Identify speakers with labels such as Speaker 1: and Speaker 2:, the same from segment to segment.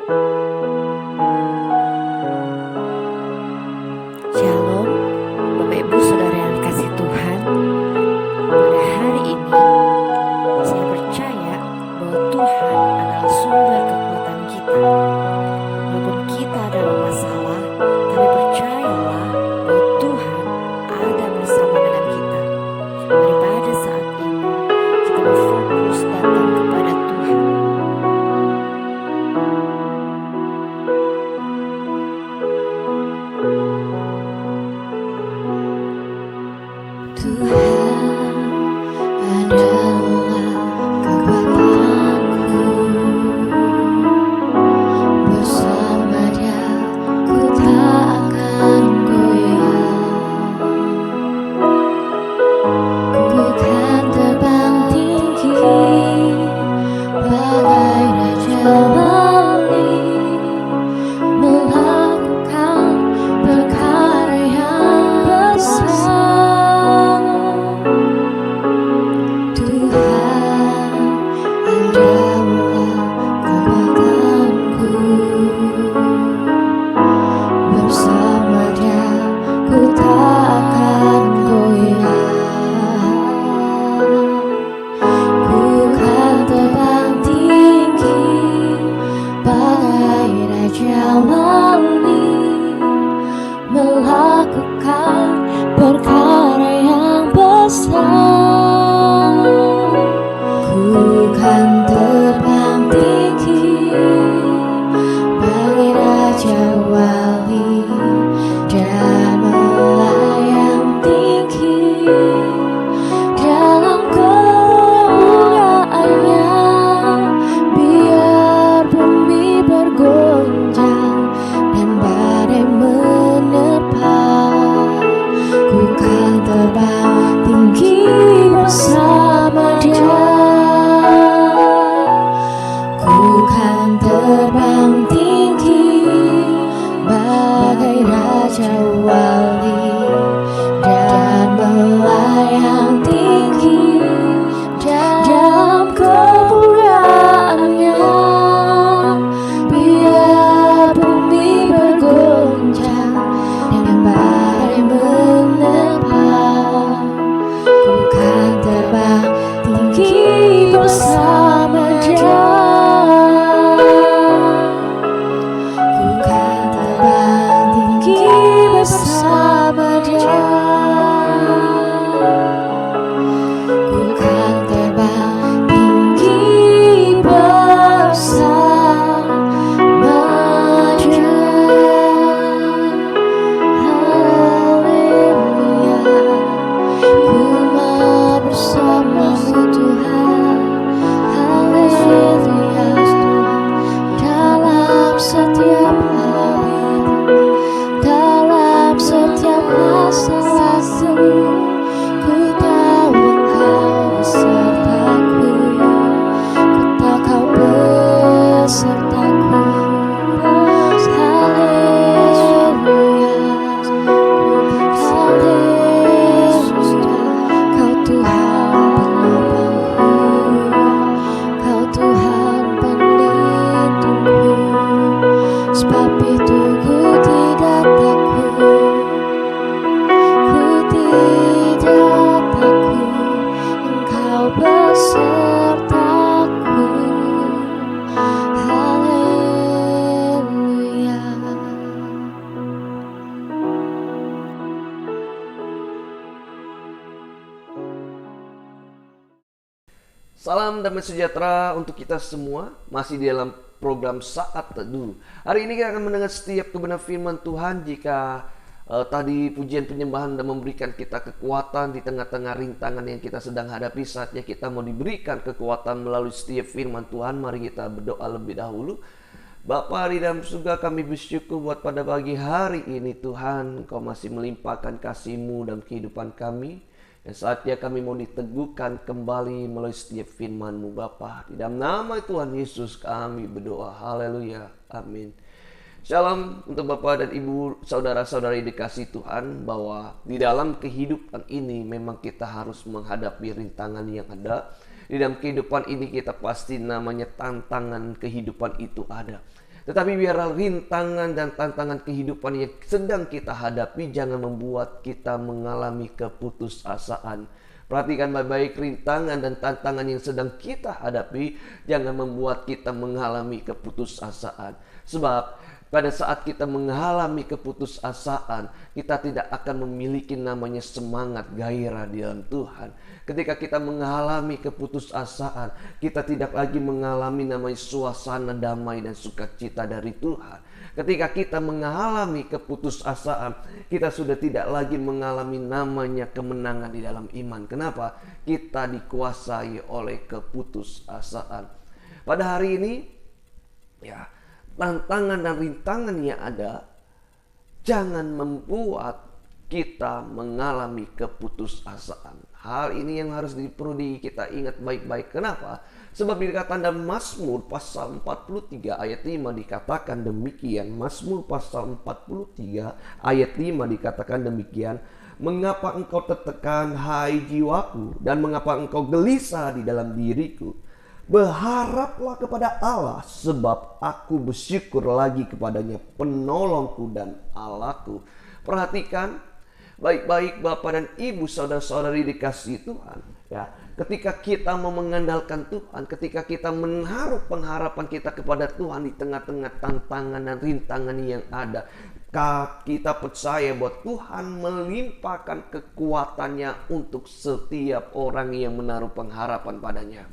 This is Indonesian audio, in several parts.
Speaker 1: Shalom, Bapak Ibu Saudara yang dikasihi Tuhan. Pada hari ini, saya percaya bahwa Tuhan adalah sumber kekuatan kita. Walaupun kita dalam masalah, tapi percayalah bahwa Tuhan ada bersama dengan kita. Mari pada saat ini, kita berfokus datang kepada Tuhan.
Speaker 2: Tuhan adalah kekuatanku, bersama Dia ku tak akan goyah. Ku kan terbang tinggi bagai raja wali, melakukan perkara yang besar. Tuhan adalah kekuatanku, bersama Dia ku tak akan goyah. Ku kan terbang tinggi bagai raja wali, melakukan perkara yang besar. Ku kan terbang tinggi bagai raja wali, dan melayang tinggi dalam kemuliaannya. Biar bumi bergoncang dan badai menerpa, ku kan terbang tinggi bersama Dia. Ku kan terbang tinggi bagai raja wali, dan melayang tinggi dalam kemuliaannya. Biar bumi bergoncang dan badai menerpa, ku kan terbang tinggi bersama Dia. Ku kan terbang tinggi bersama Dia. Ku kan terbang tinggi bersama Dia. Haleluya, ku mau bersama-Mu Tuhan. Haleluya, dalam setiap hari, dalam setiap masalahku, ku tahu Engkau besertaku, ku tahu Kau besertaku. Haleluya, haleluya, Kau Tuhan penopangku, Kau Tuhan pelindungku. Sebab itu ku tidak takut, ku tidak takut, Engkau besertaku. Haleluya.
Speaker 3: Salam damai sejahtera untuk kita semua. Masih di dalam program Saat Teduh. Hari ini kita akan mendengar setiap kebenaran firman Tuhan. Jika tadi pujian penyembahan dan memberikan kita kekuatan di tengah-tengah rintangan yang kita sedang hadapi, saatnya kita mau diberikan kekuatan melalui setiap firman Tuhan. Mari kita berdoa lebih dahulu. Bapa di dalam surga, kami bersyukur buat pada pagi hari ini Tuhan, Kau masih melimpahkan kasih-Mu dalam kehidupan kami. Dan saatnya kami mau diteguhkan kembali melalui setiap firman-Mu Bapa. Di dalam nama Tuhan Yesus kami berdoa. Haleluya. Amin. Shalom untuk Bapak dan Ibu, saudara-saudari dikasih Tuhan, bahwa di dalam kehidupan ini memang kita harus menghadapi rintangan yang ada. Di dalam kehidupan ini kita pasti namanya tantangan kehidupan itu ada. Tetapi biarlah rintangan dan tantangan kehidupan yang sedang kita hadapi jangan membuat kita mengalami keputusasaan. Perhatikan baik-baik, rintangan dan tantangan yang sedang kita hadapi jangan membuat kita mengalami keputusasaan. Sebab pada saat kita mengalami keputusasaan, kita tidak akan memiliki namanya semangat gairah di dalam Tuhan. Ketika kita mengalami keputusasaan, kita tidak lagi mengalami namanya suasana damai dan sukacita dari Tuhan. Ketika kita mengalami keputusasaan, kita sudah tidak lagi mengalami namanya kemenangan di dalam iman. Kenapa? Kita dikuasai oleh keputusasaan. Pada hari ini, ya, tantangan dan rintangan yang ada jangan membuat kita mengalami keputusasaan. Hal ini yang harus perlu kita ingat baik-baik. Kenapa? Sebab dikatakan dalam Mazmur pasal 43 ayat 5 dikatakan demikian. Mazmur pasal 43 ayat 5 dikatakan demikian. Mengapa engkau tertekan hai jiwaku, dan mengapa engkau gelisah di dalam diriku? Berharaplah kepada Allah, sebab aku bersyukur lagi kepadanya, penolongku dan Allahku. Perhatikan baik-baik Bapak dan Ibu, saudara-saudari dikasihi Tuhan. Ya, ketika kita mau mengandalkan Tuhan, ketika kita menaruh pengharapan kita kepada Tuhan di tengah-tengah tantangan dan rintangan yang ada, kita percaya bahwa Tuhan melimpahkan kekuatannya untuk setiap orang yang menaruh pengharapan padanya.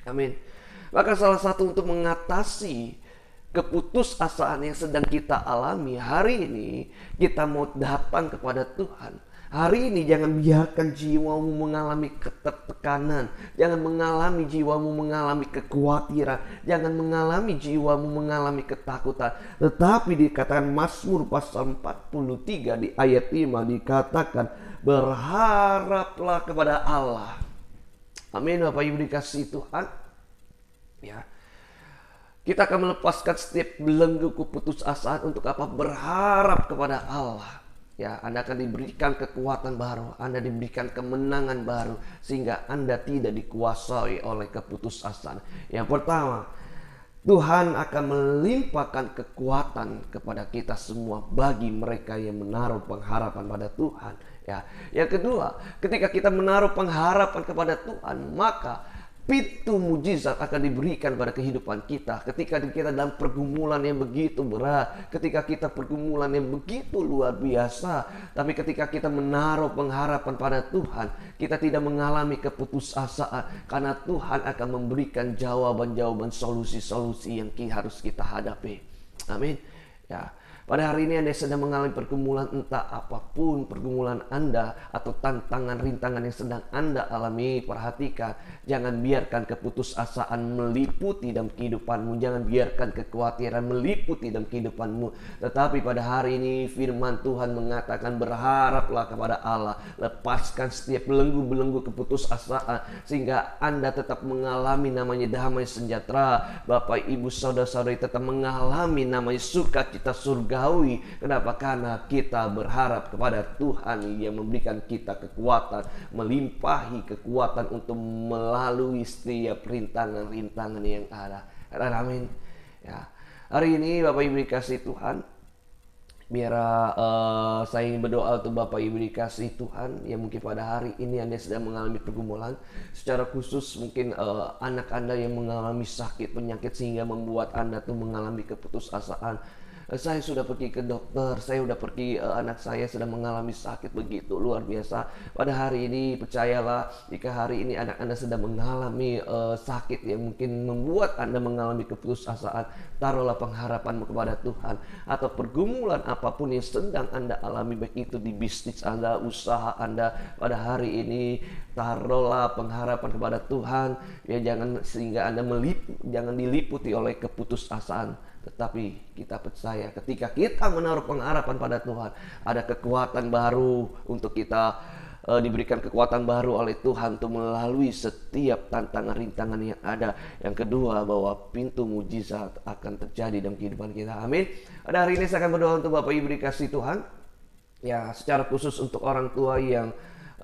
Speaker 3: Amin. Maka salah satu untuk mengatasi keputusasaan yang sedang kita alami hari ini, kita mau datang kepada Tuhan. Hari ini jangan biarkan jiwamu mengalami ketertekanan, jangan mengalami jiwamu mengalami kekhawatiran, jangan mengalami jiwamu mengalami ketakutan. Tetapi dikatakan Mazmur pasal 43 di ayat 5 dikatakan berharaplah kepada Allah. Amin. Bapak Ibu dikasihi Tuhan. Ya, kita akan melepaskan setiap belenggu keputusasaan untuk apa? Berharap kepada Allah. Ya, Anda akan diberikan kekuatan baru, Anda diberikan kemenangan baru, sehingga Anda tidak dikuasai oleh keputusasaan. Yang pertama, Tuhan akan melimpahkan kekuatan kepada kita semua bagi mereka yang menaruh pengharapan pada Tuhan. Ya, yang kedua, ketika kita menaruh pengharapan kepada Tuhan, maka pintu mujizat akan diberikan pada kehidupan kita. Ketika kita dalam pergumulan yang begitu berat, ketika kita pergumulan yang begitu luar biasa, tapi ketika kita menaruh pengharapan pada Tuhan, kita tidak mengalami keputusasaan, karena Tuhan akan memberikan jawaban-jawaban, solusi-solusi yang harus kita hadapi. Amin. Ya. Pada hari ini Anda sedang mengalami pergumulan, entah apapun pergumulan Anda atau tantangan rintangan yang sedang Anda alami, perhatikan, jangan biarkan keputusasaan meliputi dalam kehidupanmu, jangan biarkan kekhawatiran meliputi dalam kehidupanmu. Tetapi pada hari ini firman Tuhan mengatakan berharaplah kepada Allah, lepaskan setiap belenggu-belenggu keputusasaan sehingga Anda tetap mengalami namanya damai sejahtera. Bapak Ibu saudara-saudari tetap mengalami namanya sukacita surga. Kenapa? Karena kita berharap kepada Tuhan yang memberikan kita kekuatan, melimpahi kekuatan untuk melalui setiap rintangan-rintangan yang ada. Amin. Ya. Hari ini Bapak Ibu dikasih Tuhan, biar saya ingin berdoa untuk Bapak Ibu dikasih Tuhan yang mungkin pada hari ini Anda sedang mengalami pergumulan. Secara khusus mungkin anak Anda yang mengalami sakit, penyakit sehingga membuat Anda tuh mengalami keputusasaan. Saya sudah pergi ke dokter, saya sudah pergi, anak saya sedang mengalami sakit begitu luar biasa. Pada hari ini percayalah, jika hari ini anak Anda sedang mengalami sakit yang mungkin membuat Anda mengalami keputusasaan, taruhlah pengharapanmu kepada Tuhan. Atau pergumulan apapun yang sedang Anda alami, baik itu di bisnis Anda, usaha Anda, pada hari ini taruhlah pengharapan kepada Tuhan. Ya, jangan sehingga Anda jangan diliputi oleh keputusasaan. Tetapi kita percaya ketika kita menaruh pengharapan pada Tuhan, ada kekuatan baru untuk kita, diberikan kekuatan baru oleh Tuhan untuk melalui setiap tantangan rintangan yang ada. Yang kedua, bahwa pintu mujizat akan terjadi dalam kehidupan kita. Amin. Pada hari ini saya akan berdoa untuk Bapak Ibu dikasih Tuhan. Ya, secara khusus untuk orang tua yang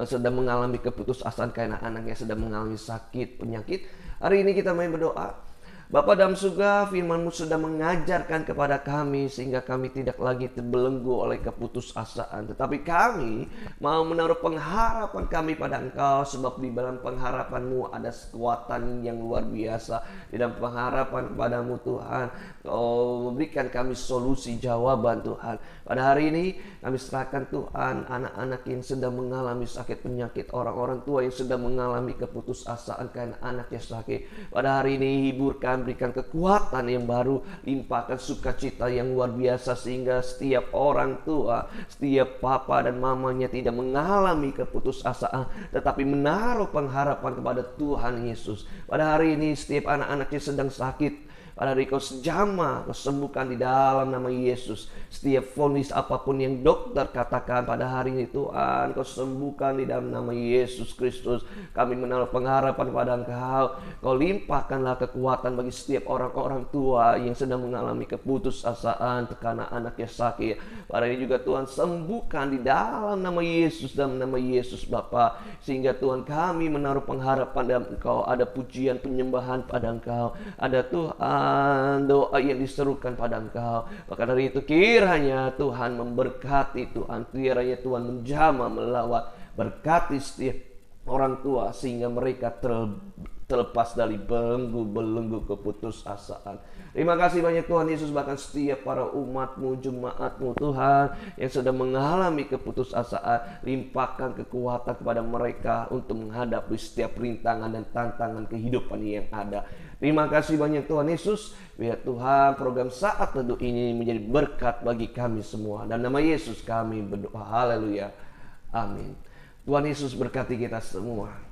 Speaker 3: sedang mengalami keputusasaan karena anaknya sedang mengalami sakit, penyakit. Hari ini kita main berdoa. Bapa dalam surga, firman-Mu sudah mengajarkan kepada kami sehingga kami tidak lagi terbelenggu oleh keputusasaan. Tetapi kami mau menaruh pengharapan kami pada Engkau, sebab di dalam pengharapan-Mu ada kekuatan yang luar biasa. Di dalam pengharapan kepadamu Tuhan, Kau memberikan kami solusi jawaban Tuhan. Pada hari ini kami serahkan Tuhan anak-anak yang sedang mengalami sakit penyakit, orang-orang tua yang sedang mengalami keputusasaan karena anaknya sakit. Pada hari ini hiburkan, berikan kekuatan yang baru, limpahkan sukacita yang luar biasa sehingga setiap orang tua, setiap papa dan mamanya tidak mengalami keputusasaan tetapi menaruh pengharapan kepada Tuhan Yesus. Pada hari ini setiap anak-anaknya sedang sakit, pada hari Kau jamah, Kau sembuhkan di dalam nama Yesus. Setiap vonis apapun yang dokter katakan pada hari ini Tuhan, Kau sembuhkan di dalam nama Yesus Kristus. Kami menaruh pengharapan pada Engkau. Kau limpahkanlah kekuatan bagi setiap orang-orang tua yang sedang mengalami keputusasaan karena anaknya sakit. Pada ini juga Tuhan sembuhkan di dalam nama Yesus, dalam nama Yesus Bapa. Sehingga Tuhan kami menaruh pengharapan dalam Engkau. Ada pujian penyembahan pada Engkau. Ada Tuhan doa yang diserukan pada Engkau. Maka dari itu kiranya Tuhan memberkati, Tuhan kiranya Tuhan menjamah melawat, berkati setiap orang tua sehingga mereka terlepas dari belenggu keputusasaan. Terima kasih banyak Tuhan Yesus, bahkan setiap para umat-Mu, jemaat-Mu Tuhan yang sedang mengalami keputusasaan, limpahkan kekuatan kepada mereka untuk menghadapi setiap rintangan dan tantangan kehidupan yang ada. Terima kasih banyak Tuhan Yesus. Biar Tuhan program Saat Teduh ini menjadi berkat bagi kami semua. Dan nama Yesus kami berdoa. Haleluya. Amin. Tuhan Yesus berkati kita semua.